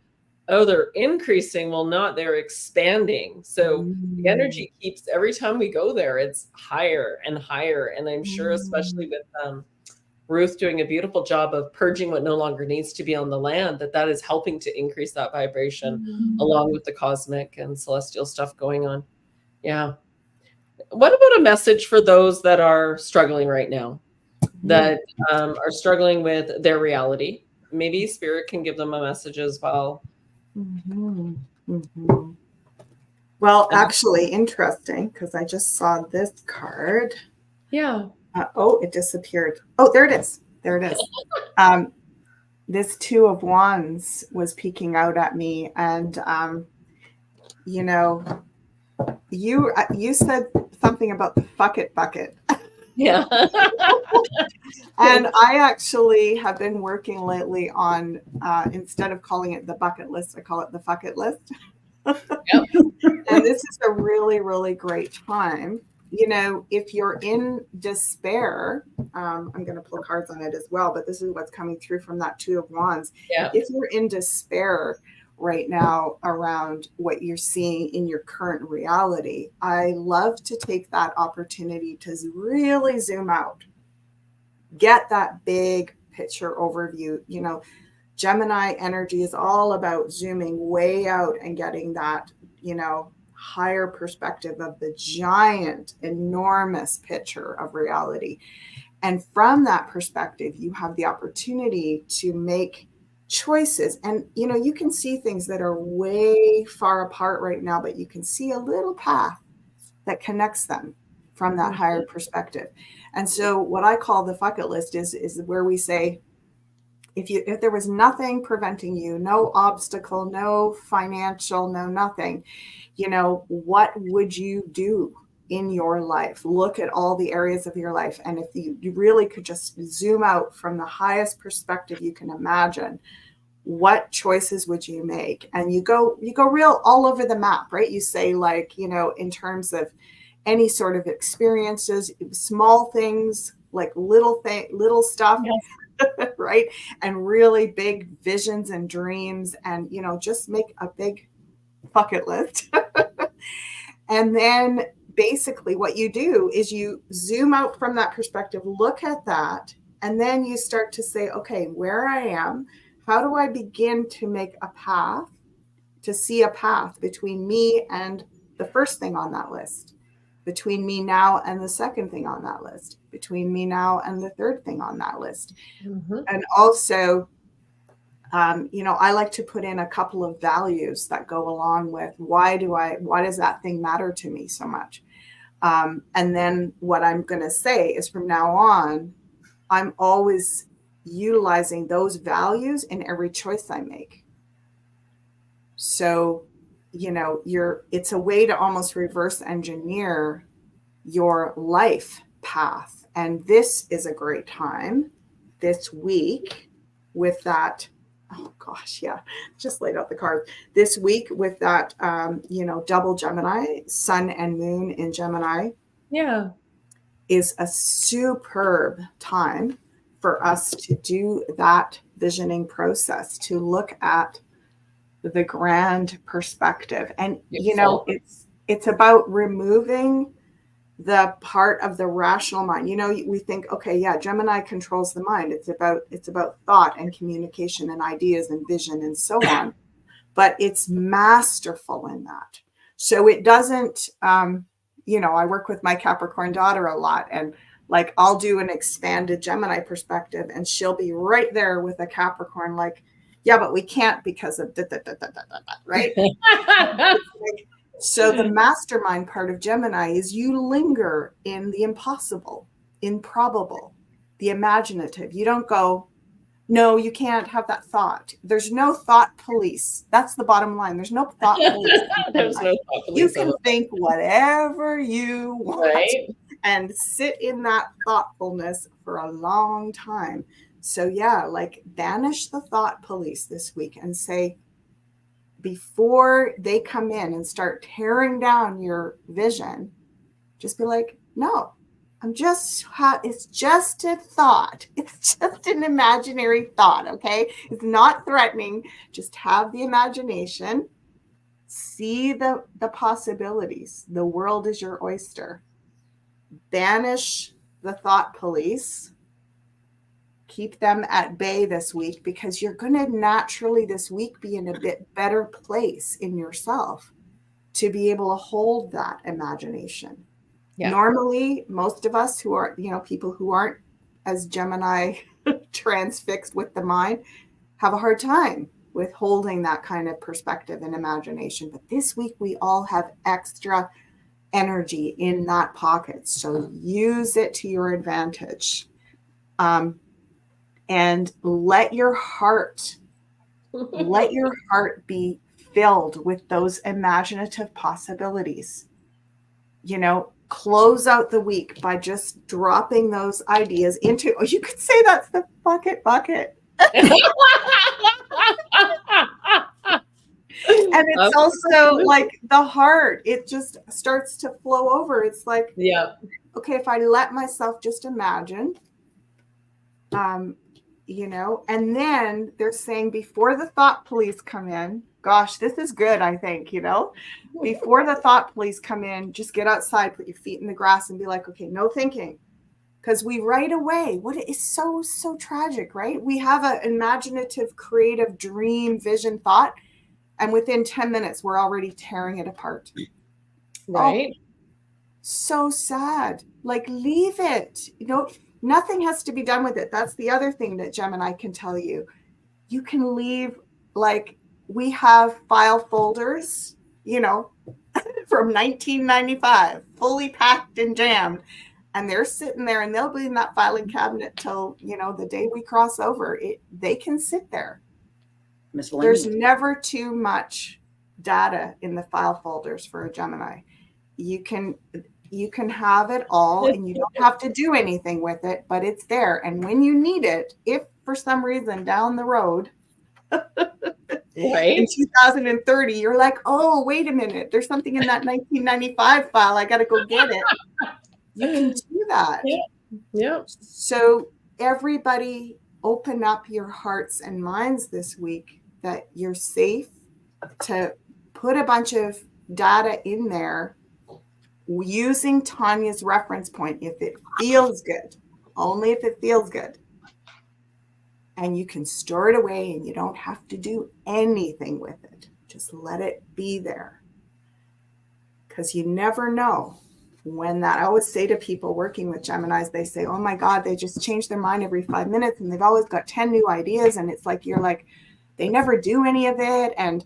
oh, they're increasing. Well, not, they're expanding. So the energy keeps, every time we go there, it's higher and higher. And I'm sure, especially with Ruth doing a beautiful job of purging what no longer needs to be on the land, that is helping to increase that vibration along with the cosmic and celestial stuff going on. Yeah. What about a message for those that are struggling right now, that are struggling with their reality? Maybe Spirit can give them a message as well. Well, actually, interesting, because I just saw this card. Yeah. Oh, it disappeared. Oh, there it is. There it is. This 2 of Wands was peeking out at me, and you know, you said something about the fuck it bucket. Yeah. And I actually have been working lately on, instead of calling it the bucket list, I call it the fuck it list. And this is a really, really great time. You know, if you're in despair, I'm going to pull cards on it as well, but this is what's coming through from that 2 of Wands. Yeah. If you're in despair right now around what you're seeing in your current reality, I love to take that opportunity to really zoom out, get that big picture overview. You know, Gemini energy is all about zooming way out and getting that, you know, higher perspective of the giant, enormous picture of reality. And from that perspective, you have the opportunity to make choices. And, you know, you can see things that are way far apart right now, but you can see a little path that connects them from that higher perspective. And so what I call the bucket list is where we say, if there was nothing preventing you, no obstacle, no financial, no nothing, what would you do in your life? Look at all the areas of your life. And if you really could just zoom out from the highest perspective you can imagine, what choices would you make? And you go real all over the map, right? You say, like, in terms of any sort of experiences, small things, like little stuff, yes. Right? And really big visions and dreams, and just make a big bucket list. And then basically what you do is you zoom out from that perspective, look at that, and then you start to say, okay, where I am, how do I begin to make a path, to see a path between me and the first thing on that list, between me now and the second thing on that list, between me now and the third thing on that list. Mm-hmm. And also, I like to put in a couple of values that go along with why does that thing matter to me so much? And then what I'm going to say is, from now on, I'm always utilizing those values in every choice I make. So, it's a way to almost reverse engineer your life path. And this is a great time this week with that. Oh gosh, yeah, just laid out the cards this week with that, double Gemini, sun and moon in Gemini. Yeah. Is a superb time for us to do that visioning process, to look at the grand perspective. And, it's about removing the part of the rational mind. We think, okay, yeah, Gemini controls the mind. It's about thought and communication and ideas and vision and so on. But it's masterful in that. So it doesn't, I work with my Capricorn daughter a lot, and like I'll do an expanded Gemini perspective, and she'll be right there with a Capricorn, like, yeah, but we can't because of right? So the mastermind part of Gemini is you linger in the impossible, improbable, the imaginative. You don't go, no, you can't have that thought. There's no thought police. That's the bottom line. There's no thought police. There's no thought police. You can think whatever you want, right? And sit in that thoughtfulness for a long time. So yeah, like banish the thought police this week and say, before they come in and start tearing down your vision, just be like, no, it's just a thought. It's just an imaginary thought. Okay. It's not threatening. Just have the imagination, see the possibilities. The world is your oyster. Banish the thought police. Keep them at bay this week, because you're going to naturally this week be in a bit better place in yourself to be able to hold that imagination. Yeah. Normally, most of us who are, people who aren't as Gemini transfixed with the mind have a hard time with holding that kind of perspective and imagination. But this week, we all have extra energy in that pocket. So use it to your advantage. And let your heart be filled with those imaginative possibilities. Close out the week by just dropping those ideas into, you could say that's the bucket. And it's also like the heart, it just starts to flow over. It's like, yeah, okay, if I let myself just imagine, and then they're saying before the thought police come in, gosh, this is good, I think, before the thought police come in, just get outside, put your feet in the grass and be like, okay, no thinking. Because we right away, what is so tragic, right? We have an imaginative, creative dream, vision, thought, and within 10 minutes, we're already tearing it apart. Right. Oh, so sad. Like, leave it. Nothing has to be done with it. That's the other thing that Gemini can tell you. You can leave, like, we have file folders, from 1995, fully packed and jammed. and they're sitting there, and they'll be in that filing cabinet till, the day we cross over. They can sit there. There's never too much data in the file folders for a Gemini. You can have it all, and you don't have to do anything with it, but it's there. And when you need it, if for some reason down the road, in 2030, you're like, oh, wait a minute, there's something in that 1995 file, I got to go get it. You can do that. Yeah. So everybody, open up your hearts and minds this week that you're safe to put a bunch of data in there using Tanya's reference point. If it feels good, only if it feels good. And you can store it away, and you don't have to do anything with it. Just let it be there. Because you never know when that. I always say to people working with Geminis, they say, oh my God, they just change their mind every 5 minutes, and they've always got 10 new ideas. And it's like, you're like, they never do any of it. And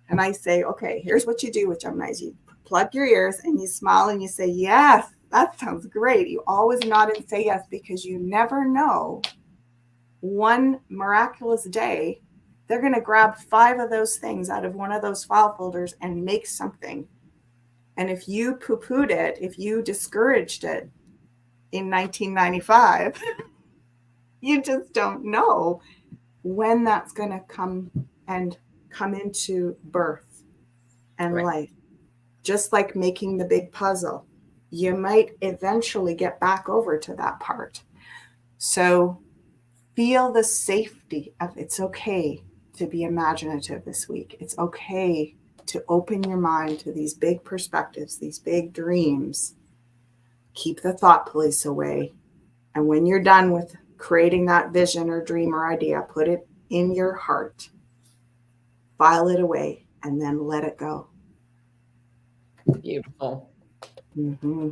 I say, okay, here's what you do with Geminis. You plug your ears and you smile and you say, yes, that sounds great. You always nod and say yes, because you never know. One miraculous day, they're going to grab 5 of those things out of one of those file folders and make something. And if you poo-pooed it, if you discouraged it in 1995, you just don't know when that's going to come into birth and life. Just like making the big puzzle, you might eventually get back over to that part. So feel the safety of it's okay to be imaginative this week. It's okay to open your mind to these big perspectives, these big dreams. Keep the thought police away. And when you're done with creating that vision or dream or idea, put it in your heart, file it away, and then let it go. Beautiful. Mm-hmm.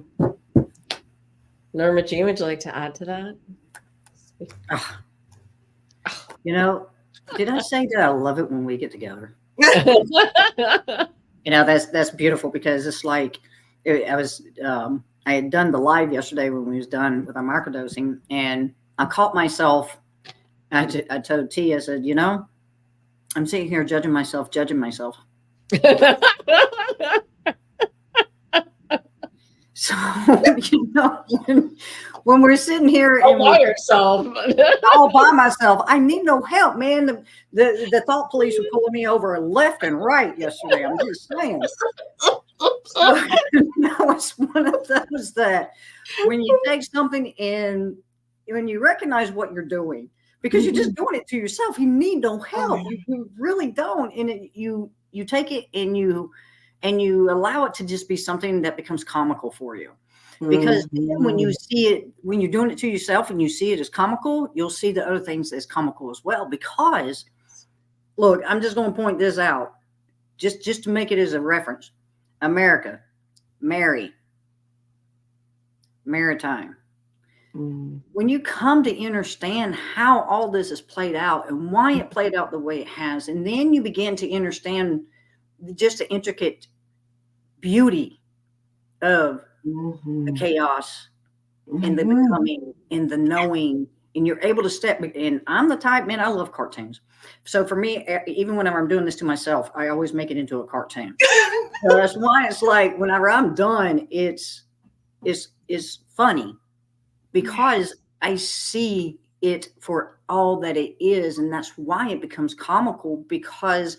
Norma Jean, would you like to add to that? Did I say that I love it when we get together? That's beautiful, because it's like I had done the live yesterday when we was done with our microdosing, and I caught myself. I told T, I said, I'm sitting here judging myself. So, when we're sitting here all by yourself, all by myself, I need no help, man. The thought police were pulling me over left and right yesterday. I'm just saying. So, it's one of those that when you take something and when you recognize what you're doing, because you're just doing it to yourself, you need no help. You really don't. And you take it and you allow it to just be something that becomes comical for you. Because when you see it, when you're doing it to yourself and you see it as comical, you'll see the other things as comical as well. Because, look, I'm just going to point this out, just to make it as a reference. America, maritime. When you come to understand how all this is played out and why it played out the way it has, and then you begin to understand just the intricate beauty of the chaos and the becoming and the knowing, and you're able to step. And I'm the type, man, I love cartoons. So for me, even whenever I'm doing this to myself, I always make it into a cartoon. So that's why it's like whenever I'm done, it's funny, because I see it for all that it is, and that's why it becomes comical, because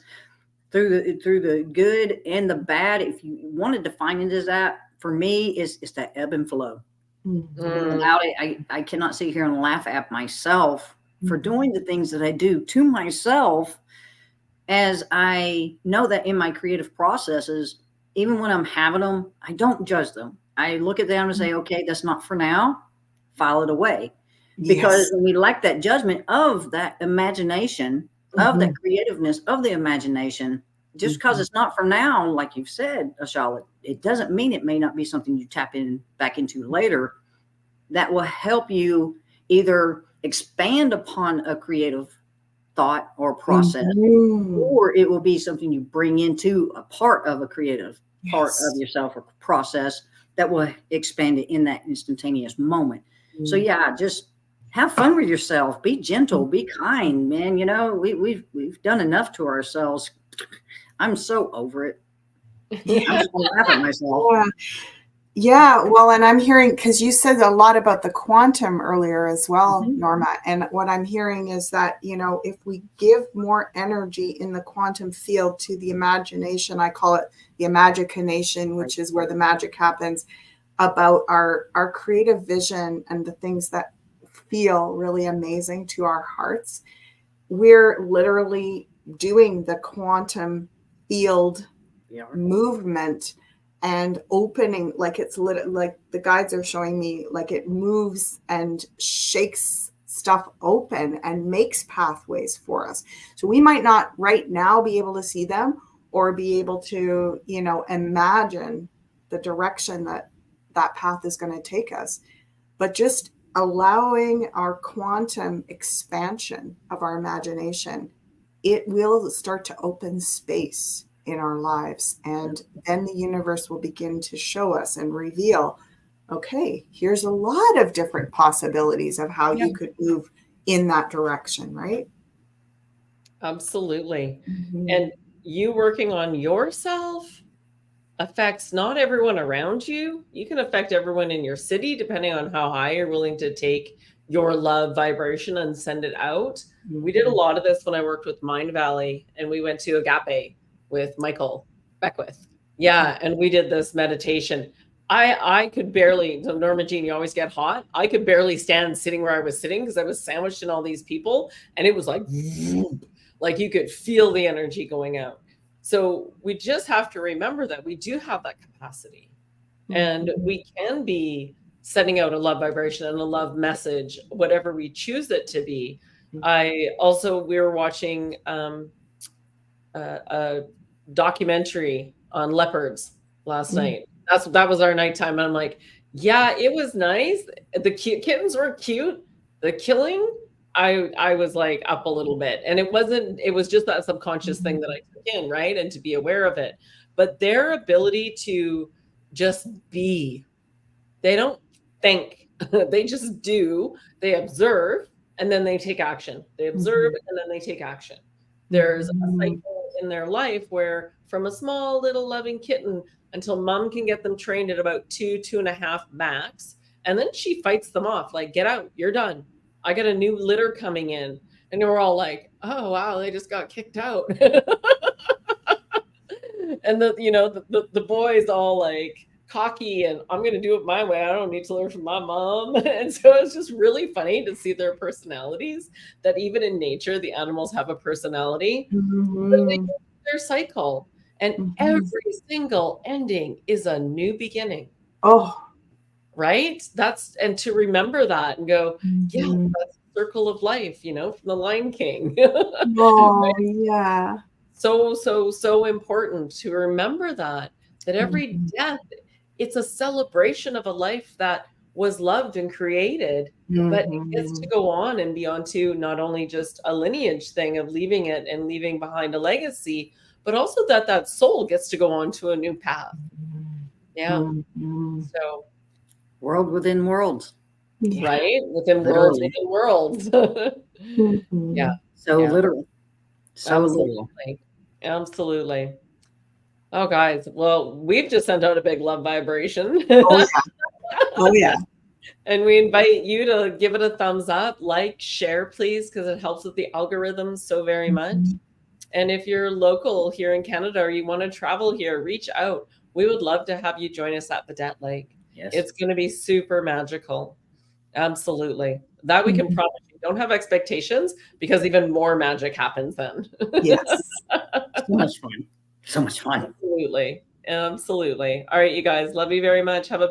through the good and the bad, if you want to define it as that, for me, it's that ebb and flow. Without it, I cannot sit here and laugh at myself for doing the things that I do to myself, as I know that in my creative processes, even when I'm having them, I don't judge them. I look at them and say, okay, that's not for now, file it away. Because when we lack that judgment of that imagination, of that creativeness, of the imagination, just because it's not for now, like you've said, Ashala, it doesn't mean it may not be something you tap back into later that will help you either expand upon a creative thought or process, or it will be something you bring into a part of a creative part of yourself or process that will expand it in that instantaneous moment. So Mm. yeah, just have fun with yourself. Be gentle. Be kind, man. You know, we've done enough to ourselves. I'm so over it. I'm just gonna laugh at myself. Yeah. Yeah, well, and I'm hearing, because you said a lot about the quantum earlier as well, Mhm. Norma, and what I'm hearing is that, you know, if we give more energy in the quantum field to the imagination, I call it the imagination, which is where the magic happens, about our creative vision and the things that feel really amazing to our hearts, we're literally doing the quantum field Yeah. movement and opening, like it's like the guides are showing me, like it moves and shakes stuff open and makes pathways for us. So we might not right now be able to see them or be able to, you know, imagine the direction that that path is going to take us, but just allowing our quantum expansion of our imagination, it will start to open space in our lives. And then the universe will begin to show us and reveal, okay, here's a lot of different possibilities of how you could move in that direction, right? Absolutely. Mm-hmm. And you working on yourself affects not everyone around you. You can affect everyone in your city, depending on how high you're willing to take your love vibration and send it out. We did a lot of this when I worked with Mind Valley, and we went to Agape with Michael Beckwith. Yeah, and we did this meditation. I could barely, so Norma Jean, you always get hot. I could barely stand sitting where I was sitting because I was sandwiched in all these people, and it was like you could feel the energy going out. So we just have to remember that we do have that capacity, and we can be sending out a love vibration and a love message, whatever we choose it to be. We were watching a documentary on leopards last night. That was our nighttime. And I'm like, yeah, it was nice. The cute kittens were cute. The killing, I was like up a little bit. And it was just that subconscious thing that I took in, right? And to be aware of it. But their ability to just be, they don't think, they just do, they observe, and then they take action. They observe and then they take action. There's a cycle in their life where from a small little loving kitten until mom can get them trained at about 2.5 max. And then she fights them off, like, get out, you're done. I got a new litter coming in. And we're all like, oh, wow, they just got kicked out. And the boys all like cocky and I'm going to do it my way. I don't need to learn from my mom. And so it's just really funny to see their personalities, that even in nature, the animals have a personality. But they go through their cycle. And every single ending is a new beginning. Oh, right? And to remember that and go, yeah, that's the circle of life, from the Lion King. oh, yeah. So important to remember that every death, it's a celebration of a life that was loved and created, but it gets to go on and be onto not only just a lineage thing of leaving it and leaving behind a legacy, but also that soul gets to go on to a new path. Yeah. So world within worlds. Right? Within worlds, within worlds. Yeah. So literal. So literal. Absolutely. Oh, guys. Well, we've just sent out a big love vibration. Oh, yeah. Oh, yeah. And we invite you to give it a thumbs up, like, share, please, because it helps with the algorithms so very much. And if you're local here in Canada or you want to travel here, reach out. We would love to have you join us at Vidette Lake. Yes. It's going to be super magical. Absolutely. That we can promise you. Don't have expectations, because even more magic happens then. Yes. So much fun. So much fun. Absolutely. Absolutely. All right, you guys. Love you very much. Have a